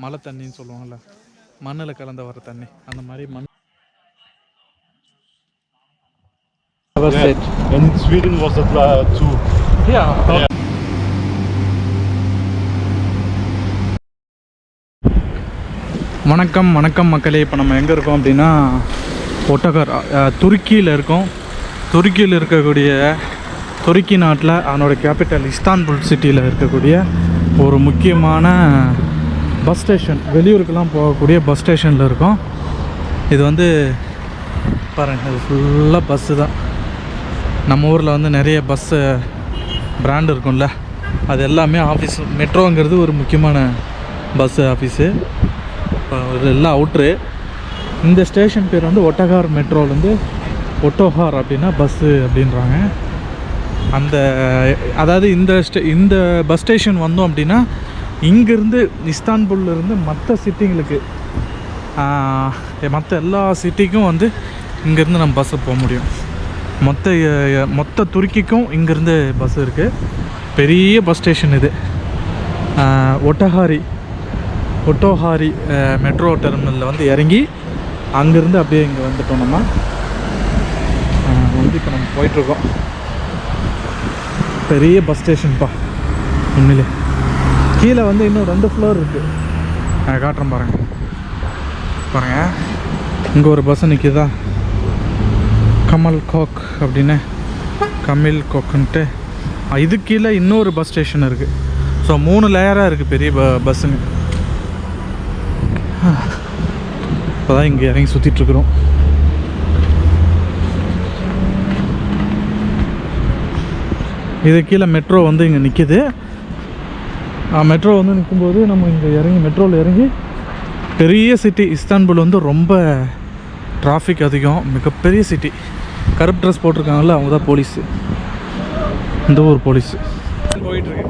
மழை தண்ணின்னு சொல்லுவாங்கள்ல, மண்ணில் கலந்து வர தண்ணி, அந்த மாதிரி மண். In Sweden was it too. Yeah. வணக்கம் வணக்கம் மக்களே. இப்போ நம்ம எங்கே இருக்கோம் அப்படின்னா ஒட்டகார், துருக்கியில் இருக்கோம். துருக்கியில் இருக்கக்கூடிய துருக்கி நாட்டில் அதனோட கேபிட்டல் இஸ்தான்புல் சிட்டியில் இருக்கக்கூடிய ஒரு முக்கியமான பஸ் ஸ்டேஷன், வெளியூருக்கெல்லாம் போகக்கூடிய பஸ் ஸ்டேஷனில் இருக்கோம். இது வந்து பாருங்கள், இது ஃபுல்லாக பஸ்ஸு தான். நம்ம ஊரில் வந்து நிறைய பஸ்ஸு பிராண்ட் இருக்கும்ல, அது எல்லாமே ஆஃபீஸ். மெட்ரோங்கிறது ஒரு முக்கியமான பஸ்ஸு ஆஃபீஸு. எல்லாம் அவுட்ரு. இந்த ஸ்டேஷன் பேர் வந்து ஒட்டகார் மெட்ரோலேருந்து ஒட்டோஹார் அப்படின்னா பஸ்ஸு அப்படின்றாங்க. அதாவது இந்த பஸ் ஸ்டேஷன் வந்தோம் அப்படின்னா இங்கேருந்து இஸ்தான்புல்லேருந்து மற்ற சிட்டிங்களுக்கு, மற்ற எல்லா சிட்டிக்கும் வந்து இங்கேருந்து நம்ம பஸ்ஸு போக முடியும். மொத்த துருக்கிக்கும் இங்கேருந்து பஸ் இருக்குது. பெரிய பஸ் ஸ்டேஷன் இது. ஒட்டோஹாரி மெட்ரோ டெர்மினலில் வந்து இறங்கி அங்கேருந்து அப்படியே இங்கே வந்துட்டோம். நம்ம வந்து இப்போ நம்ம போயிட்டுருக்கோம். பெரிய பஸ் ஸ்டேஷன்ப்பா உண்மையிலே. கீழே வந்து இன்னும் 2 ஃப்ளோர் இருக்குது. காட்டுறேன் பாருங்கள். இங்கே ஒரு பஸ்ஸு நிற்கிதா, கமல் கோக் அப்படின்னு, கமில் கோக்குன்ட்டு. இது கீழே இன்னொரு பஸ் ஸ்டேஷன் இருக்குது. ஸோ 3 லேயராக இருக்குது பெரிய பஸ்ஸுங்க. இப்போ தான் இங்கே இறங்கி சுற்றிட்டுருக்குறோம். இது கீழே மெட்ரோ வந்து இங்கே நிற்கிது. மெட்ரோ வந்து நிற்கும்போது நம்ம இங்கே இறங்கி மெட்ரோவில் இறங்கி, பெரிய சிட்டி இஸ்தான்புல் வந்து ரொம்ப டிராஃபிக் அதிகம், மிகப்பெரிய சிட்டி. கருப்பு ட்ரெஸ் போட்டிருக்காங்கல்ல, அவங்க தான் போலீஸு, இந்த ஊர் போலீஸு. போயிட்டுருக்கு.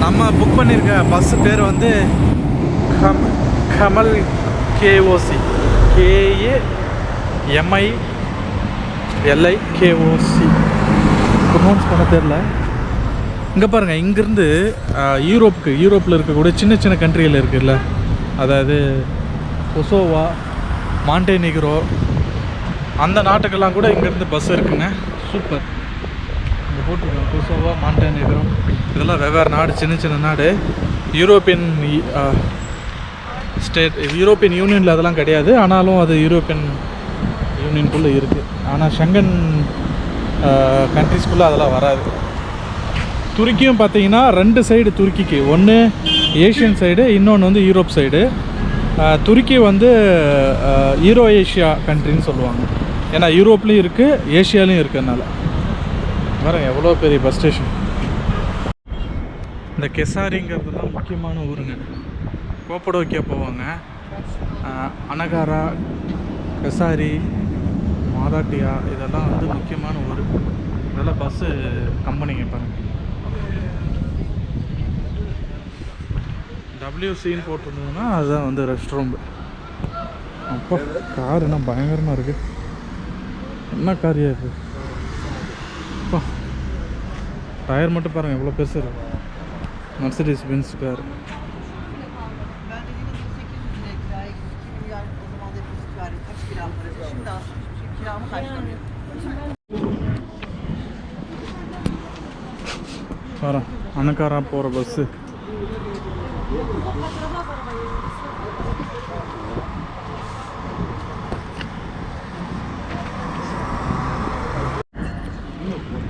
நம்ம புக் பண்ணியிருக்க பஸ்ஸு பேர் வந்து கமல் கேஓசி, KAMILI ப்ரொனவுன்ஸ் பண்ண தெரில. இங்கே பாருங்கள், இங்கேருந்து யூரோப்பில் இருக்கக்கூடிய சின்ன சின்ன கண்ட்ரிகள் இருக்குதுல்ல, அதாவது கொசோவா, மாண்டேனிக்ரோ, அந்த நாட்டுக்கெல்லாம் கூட இங்கேருந்து பஸ் இருக்குங்க. சூப்பர். இங்கே போட்டிருக்கோம் கொசோவா, மாண்டேனிக்ரோ, இதெல்லாம் வெவ்வேறு நாடு, சின்ன சின்ன நாடு. யூரோப்பியன் யூனியனில் அதெல்லாம் கிடையாது, ஆனாலும் அது யூரோப்பியன் யூனியனுக்குள்ளே இருக்குது. ஆனால் ஷெங்கன் கண்ட்ரிஸ்குள்ளே அதெல்லாம் வராது. துருக்கியும் பார்த்தீங்கன்னா 2 சைடு துருக்கிக்கு, ஒன்று ஏஷியன் சைடு, இன்னொன்று வந்து யூரோப் சைடு. துருக்கி வந்து ஈரோ ஏஷியா கண்ட்ரின்னு சொல்லுவாங்க. ஏன்னா யூரோப்லேயும் இருக்குது, ஏஷியாலையும் இருக்கிறதுனால. பாருங்க எவ்வளோ பெரிய பஸ் ஸ்டேஷன். இந்த கெசாரிங்கிறது தான் முக்கியமான ஊருங்க. கோப்படோக்கியா போவாங்க, அனகாரா, கெசாரி, மாதாட்டியா, இதெல்லாம் வந்து முக்கியமான ஊர். இதெல்லாம் பஸ்ஸு கம்பெனிங்க. பாருங்கள், WCன்னு போட்டிருந்ததுன்னா அதுதான் வந்து ரெஸ்ட் ரூம். அப்போ கார் என்ன பயங்கரமாக இருக்குது. என்ன காரியா இருக்குது அப்பா. டயர் மட்டும் பாருங்கள் எவ்வளோ பெருசு இருக்குது. Mercedes Benz car. பாருங்க, அனகாரா போகிற பஸ்ஸு.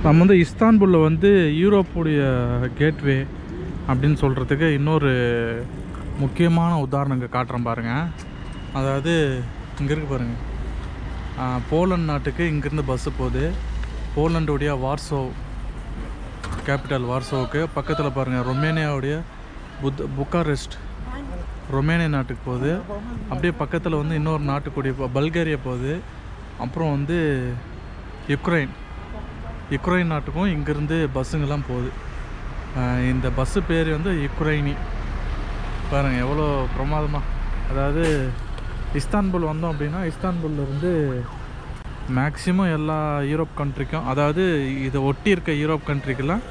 நம்ம வந்து இஸ்தான்புல்லில் வந்து யூரோப்புடைய கேட்வே அப்படின்னு சொல்கிறதுக்கு இன்னொரு முக்கியமான உதாரணங்க காட்டுறேன் பாருங்கள். அதாவது இங்கே இருக்குது பாருங்கள், போலண்ட் நாட்டுக்கு இங்கேருந்து பஸ்ஸு போகுது. போலண்டுடைய வார்சோ, கேபிட்டல் வார்சோவுக்கு பக்கத்தில் பாருங்கள் ரொமேனியாவுடைய புக்காரெஸ்ட், ரொமேனியா நாட்டுக்கு போகுது. அப்படியே பக்கத்தில் வந்து இன்னொரு நாட்டுக்குடைய பல்கேரியா போகுது. அப்புறம் வந்து யுக்ரைன் நாட்டுக்கும் இங்கேருந்து பஸ்ஸுங்கெல்லாம் போகுது. இந்த பஸ்ஸு பேர் வந்து யுக்ரைனி. பாருங்கள் எவ்வளோ பிரமாதமாக. அதாவது இஸ்தான்புல் வந்தோம் அப்படின்னா இஸ்தான்புல்லேருந்து மேக்ஸிமம் எல்லா யூரோப் கண்ட்ரிக்கும், அதாவது இதை ஒட்டி இருக்க யூரோப் கண்ட்ரிக்கெலாம்,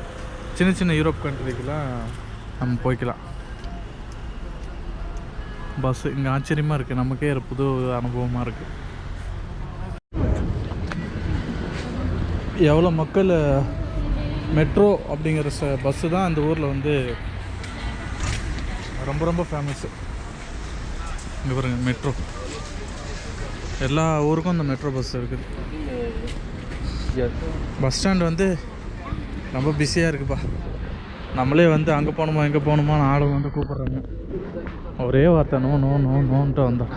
சின்ன சின்ன யூரோப் கண்ட்ரிக்கெலாம் நம்ம போய்க்கலாம். பஸ்ஸு இங்கே ஆச்சரியமாக இருக்குது, நமக்கே ஒரு புது அனுபவமாக இருக்குது. எவ்வளோ மக்கள் மெட்ரோ அப்படிங்கிற பஸ்ஸு தான் அந்த ஊரில் வந்து ரொம்ப ரொம்ப ஃபேமஸ்ஸு. இங்கே பாருங்கள் மெட்ரோ, எல்லா ஊருக்கும் அந்த மெட்ரோ பஸ் இருக்குது. பஸ் ஸ்டாண்ட் வந்து ரொம்ப பிஸியாக இருக்குப்பா. நம்மளே வந்து அங்கே போகணுமா எங்கே போகணுமான்னு ஆளை வந்து கூப்பிட்றாங்க. ஒரே வார்த்தை நோ நோ நோ நோன்ட்டு வந்தோம்.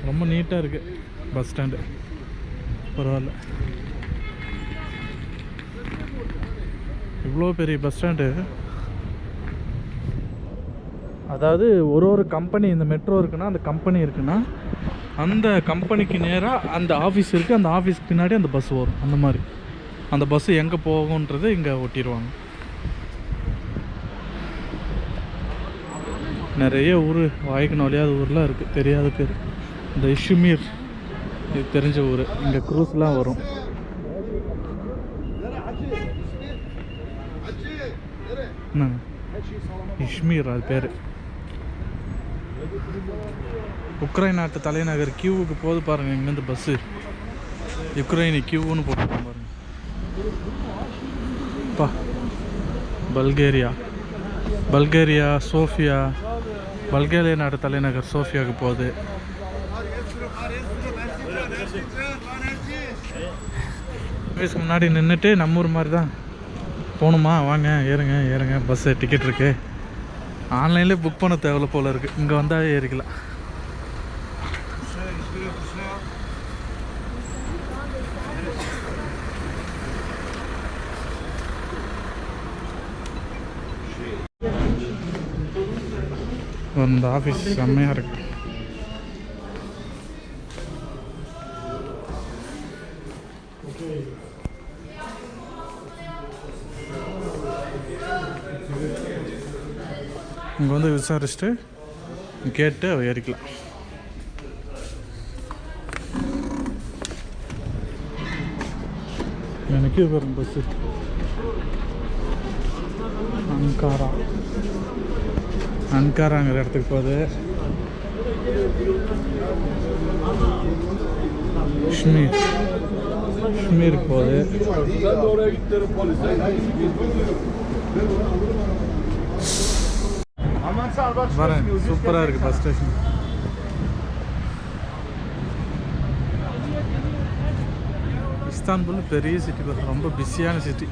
ரொம்ப நீட்டாக இருக்குது பஸ் ஸ்டாண்டு, பரவாயில்ல. இவ்வளோ பெரிய பஸ் ஸ்டாண்டு. அதாவது ஒரு கம்பெனி, இந்த மெட்ரோ இருக்குன்னா அந்த கம்பெனி இருக்குன்னா அந்த கம்பெனிக்கு நேராக அந்த ஆஃபீஸ் இருக்குது, அந்த ஆஃபீஸ்க்கு பின்னாடி அந்த பஸ் வரும். அந்த மாதிரி அந்த பஸ்ஸு எங்கே போகுன்றது இங்கே ஒட்டிடுவாங்க. நிறைய ஊர் வாய்க்கு நொழியாத ஊர்லாம் இருக்குது, தெரியாத பேர். இந்த இஷ்மீர் இது தெரிஞ்ச ஊர், இங்கே க்ரூஸ்லாம் வரும். இஷ்மீர் அது பேர். உக்ரைன் நாட்டு தலைநகர் கியூவுக்கு போது பாருங்கள், இங்கேருந்து பஸ்ஸு யுக்ரைனி கியூன்னு போட்டுருக்கோம் பாருங்கள். பா பல்கேரியா சோஃபியா, பல்கேரியா நாட்டு தலைநகர் சோஃபியாவுக்கு போகுது. முன்னாடி நின்றுட்டு நம்ம ஊர் மாதிரி தான் போகணுமா, வாங்க ஏறுங்க பஸ்ஸு டிக்கெட் இருக்குது. ஆன்லைன்லேயே புக் பண்ண தேவையில்ல போல் இருக்குது, இங்கே வந்தால் ஏறிக்கலாம். இந்த ஆஃபீஸ் செம்மையாக இருக்கு. இங்கே வந்து விசாரிச்சுட்டு கேட்டு ஏறிக்கலாம். எனக்கு வரும் பஸ்ஸு அன்காராங்கிற இடத்துக்கு போகுது. காஷ்மீருக்கு போகுது. பாருங்க சூப்பராக இருக்குது பஸ் ஸ்டேஷன். இஸ்தான்புல் பெரிய சிட்டி, ரொம்ப பிஸியான சிட்டி.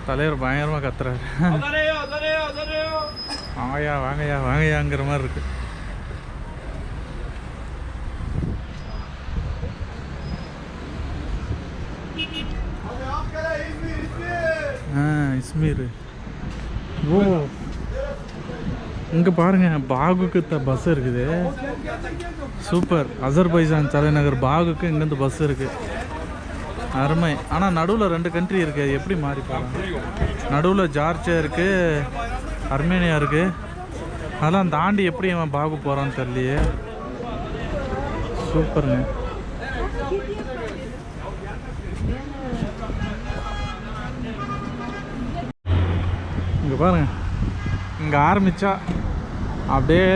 தலைவர் பயங்கரமாக கத்துறாரு. வாங்கயாங்கிற மாதிரி இருக்கு. இஸ்மீர். ஓ இங்கே பாருங்கள், பாகுக்கு பஸ் இருக்குது. சூப்பர். அசர்பைஜான் தலைநகர் பாகுக்கு இங்கேருந்து பஸ் இருக்குது. அருமை. ஆனால் நடுவில் 2 கண்ட்ரி இருக்குது, எப்படி மாறி போகிறாங்க. நடுவில் ஜார்ஜியா இருக்குது, அர்மேனியா இருக்குது. அதெல்லாம் தாண்டி எப்படி அவன் பாகு போகிறான்னு தெரியலையே. சூப்பருங்க. இங்கே பாருங்கள், இங்கே ஆரம்பித்தா அப்படியே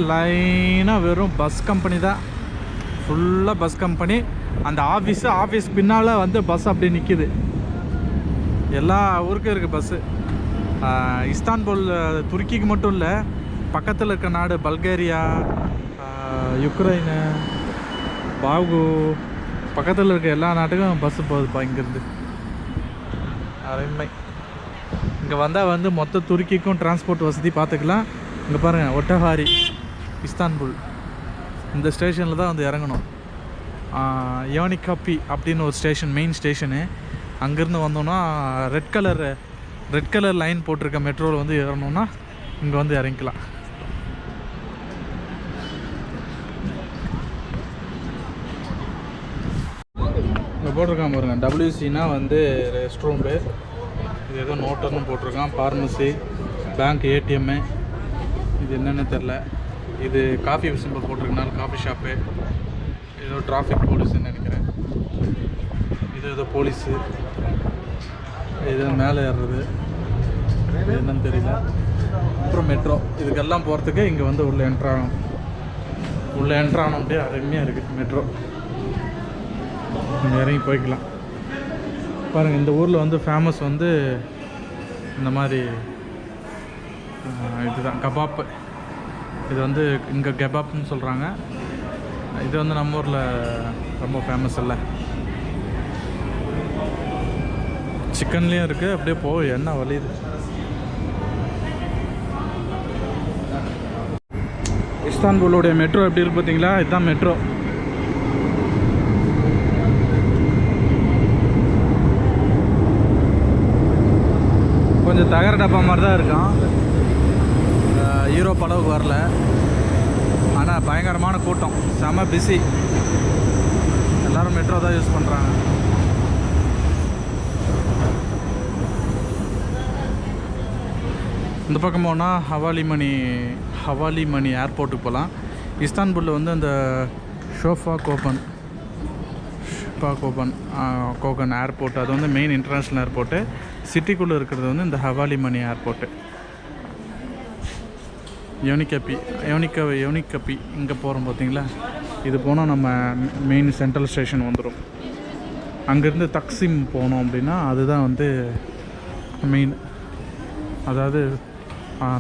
லைனாக வெறும் பஸ் கம்பெனி தான், ஃபுல்லாக பஸ் கம்பெனி. அந்த ஆஃபீஸ் பின்னால் வந்து பஸ் அப்படியே நிற்கிது. எல்லா ஊருக்கும் இருக்குது பஸ்ஸு. இஸ்தான்புல் துருக்கிக்கு மட்டும் இல்லை, பக்கத்தில் இருக்க நாடு பல்கேரியா, யுக்ரைனு, பாகு, பக்கத்தில் இருக்க எல்லா நாட்டுக்கும் பஸ்ஸு போகுதுப்பா இங்கேருந்து. அருமை. இங்கே வந்தால் வந்து மொத்த துருக்கிக்கும் டிரான்ஸ்போர்ட் வசதி பார்த்துக்கலாம். இங்கே பாருங்கள், ஒட்டஹாரி இஸ்தான்புல், இந்த ஸ்டேஷனில் தான் வந்து இறங்கணும். யோனிகாப்பி அப்படின்னு ஒரு ஸ்டேஷன், மெயின் ஸ்டேஷனு. அங்கேருந்து வந்தோன்னா ரெட் கலர் லைன் போட்டிருக்க மெட்ரோவில் வந்து ஏறணுன்னா இங்கே வந்து இறங்கிக்கலாம். போட்டிருக்கான் பாருங்க, WCனா வந்து ரெஸ்ட் ரூம்பு, இது ஏதோ நோட்டர்னு போட்டிருக்கான், ஃபார்மசி, பேங்க், ஏடிஎம்மு, இது என்னென்னு தெரில. இது காஃபி சிம்பிள் போட்டிருக்கனால காஃபி ஷாப்பு, ஏதோ டிராஃபிக் போலீஸ்ன்னு நினைக்கிறேன். இது ஏதோ போலீஸு, இது மேலே ஏறுறது, இது என்னன்னு தெரியல. அப்புறம் மெட்ரோ, இதுக்கெல்லாம் போகிறதுக்கு இங்கே வந்து உள்ளே என்ட்ராகணும். உள்ளே என்ட்ராகணும் அப்படியே அருமையாக இருக்குது மெட்ரோ. இங்கே இறங்கி போய்க்கலாம். பாருங்கள், இந்த ஊரில் வந்து ஃபேமஸ் வந்து இந்த மாதிரி இதுதான் கபாப். இது வந்து இங்கே கபாப்னு சொல்கிறாங்க. இது வந்து நம்ம ஊரில் ரொம்ப ஃபேமஸ் இல்லை. சிக்கன்லேயும் இருக்குது. அப்படியே போய் என்ன வலியுது. இஸ்தான்புலுடைய மெட்ரோ எப்படி இருக்கு பார்த்தீங்களா? இதுதான் மெட்ரோ. கொஞ்சம் தகர டப்பா மாதிரி தான் இருக்கான். யூரோப் அளவுக்கு வரல, ஆனால் பயங்கரமான கூட்டம், செம பிஸி. எல்லோரும் மெட்ரோ தான் யூஸ் பண்ணுறாங்க. இந்த பக்கம் போனால் ஹவாலிமணி ஏர்போர்ட்டுக்கு போகலாம். இஸ்தான்புல்லில் வந்து அந்த ஷோஃபா கோகன் ஏர்போர்ட், அது வந்து மெயின் இன்டர்நேஷ்னல் ஏர்போர்ட்டு. சிட்டிக்குள்ளே இருக்கிறது வந்து இந்த ஹவாலிமணி ஏர்போர்ட்டு. யோனிகப்பி இங்கே போகிறோம் பார்த்தீங்களா? இது போனால் நம்ம மெயின் சென்ட்ரல் ஸ்டேஷன் வந்துடும். அங்கேருந்து தக்சிம் போனோம் அப்படின்னா அதுதான் வந்து மெயின். அதாவது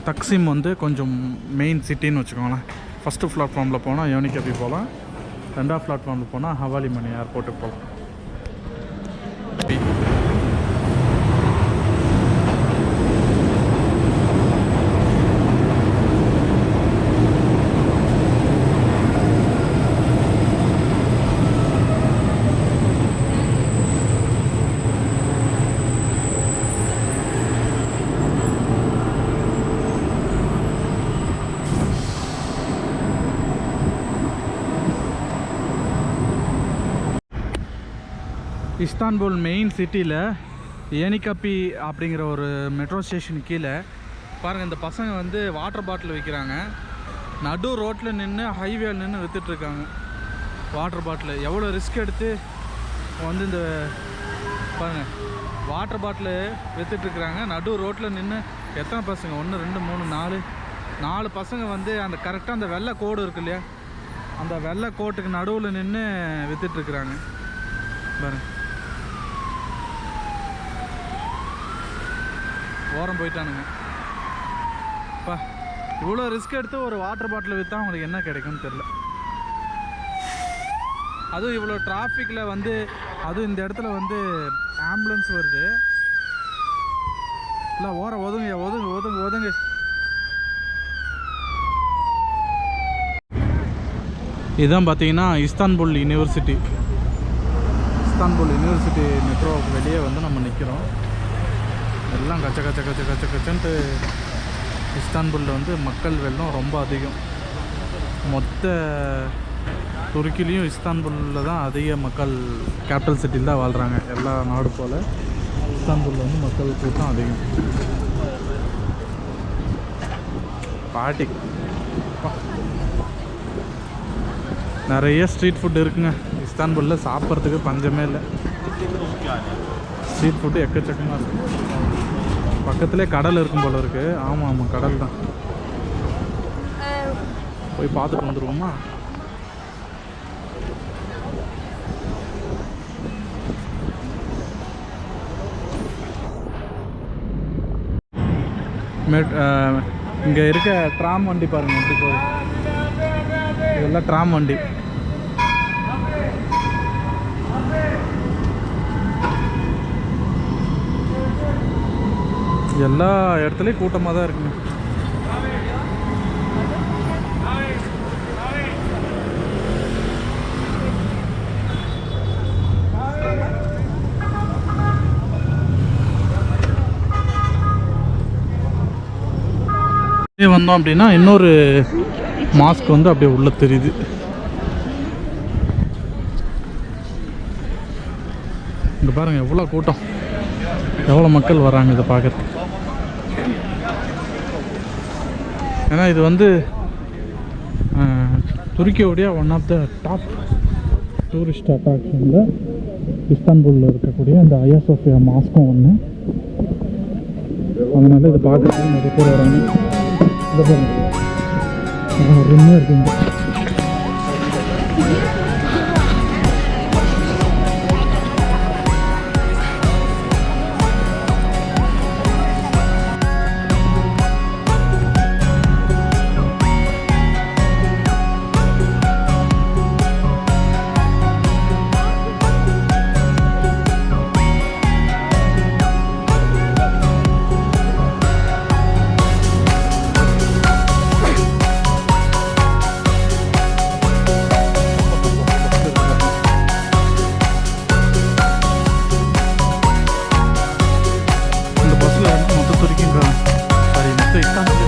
தக்சிம் வந்து கொஞ்சம் மெயின் சிட்டின்னு வச்சுக்கோங்களேன். ஃபஸ்ட்டு பிளாட்ஃபார்மில் போனால் யோனிகப்பி போகலாம், 2ஆவது பிளாட்ஃபார்மில் போனால் ஹவாலிமணி ஏர்போர்ட்டுக்கு போகலாம். இஸ்தான்புல் மெயின் சிட்டியில் யோனிகப்பி அப்படிங்கிற ஒரு மெட்ரோ ஸ்டேஷன் கீழே பாருங்கள், இந்த பசங்க வந்து வாட்டர் பாட்டில் விற்கிறாங்க. நடு ரோட்டில் நின்று, ஹைவேல நின்று விற்றுட்ருக்காங்க வாட்டர் பாட்டில். எவ்வளோ ரிஸ்க் எடுத்து வந்து இந்த பாருங்கள் வாட்டர் பாட்டில் விற்றுட்ருக்குறாங்க. நடு ரோட்டில் நின்று எத்தனை பசங்க, 1 2 3 4 பசங்க வந்து அந்த கரெக்டாக அந்த வெள்ளை கோடு இருக்கு இல்லையா, அந்த வெள்ளை கோட்டுக்கு நடுவில் நின்று விற்றுட்ருக்குறாங்க பாருங்கள். ஓரம் போயிட்டானுங்க. அப்பா, இவ்வளோ ரிஸ்க் எடுத்து ஒரு வாட்டர் பாட்டில் விற்றா அவங்களுக்கு என்ன கிடைக்கும்னு தெரில. அதுவும் இவ்வளோ டிராஃபிக்கில் வந்து, அதுவும் இந்த இடத்துல வந்து ஆம்புலன்ஸ் வருது. இல்லை ஓரம் ஒதுங்க. இதுதான் பார்த்தீங்கன்னா இஸ்தான்புல் யூனிவர்சிட்டி மெட்ரோவுக்கு வெளியே வந்து நம்ம நிற்கிறோம். எல்லாம் கச்சன்ட்டு. இஸ்தான்புல்லில் வந்து மக்கள் வெள்ளம் ரொம்ப அதிகம். மொத்த துருக்கிலையும் இஸ்தான்புல்லில் தான் அதிக மக்கள், கேபிட்டல் சிட்டியில் தான் வாழ்கிறாங்க. எல்லா நாடு போல் இஸ்தான்புல்லில் வந்து மக்கள் கூட்டம் அதிகம். பார்ட்டி நிறைய ஸ்ட்ரீட் ஃபுட் இருக்குங்க இஸ்தான்புல்லில். சாப்பிட்றதுக்கு பஞ்சமே இல்லை. ஸ்ட்ரீட் ஃபுட்டு எக்கச்சக்கமாக இருக்குது. பக்கத்துலேயே கடல் இருக்கும் போல இருக்குது. ஆமாம், கடல் தான். போய் பார்த்துட்டு வந்துடுவோமா? இங்கே இருக்க ட்ராம் வண்டி பாருங்கள் எப்படி போகுது. இதெல்லாம் ட்ராம் வண்டி. எல்லா இடத்துலையும் கூட்டமாக தான் இருக்குங்க. வந்தோம் அப்படின்னா இன்னொரு மாஸ்க் வந்து அப்படியே உள்ள தெரியுது. இங்கே பாருங்கள் எவ்வளோ கூட்டம், எவ்வளோ மக்கள் வராங்க இதை பார்க்குறதுக்கு. ஏன்னா இது வந்து துருக்கியோடைய one of the top tourist அட்ராக்ஷனில் இஸ்தான்புல்லில் இருக்கக்கூடிய அந்த ஐயா சோஃபியா மாஸ்க்கும் ஒன்று. அதனால இதை பார்க்குறதுக்கு நிறைய பேர் வராங்க. இதை பாருங்க அருமையாக இருக்குங்க. இந்த பஸ்ஸில் மொத்த துருக்கிங்க சாரி மொத்த இஸ்தான்புல்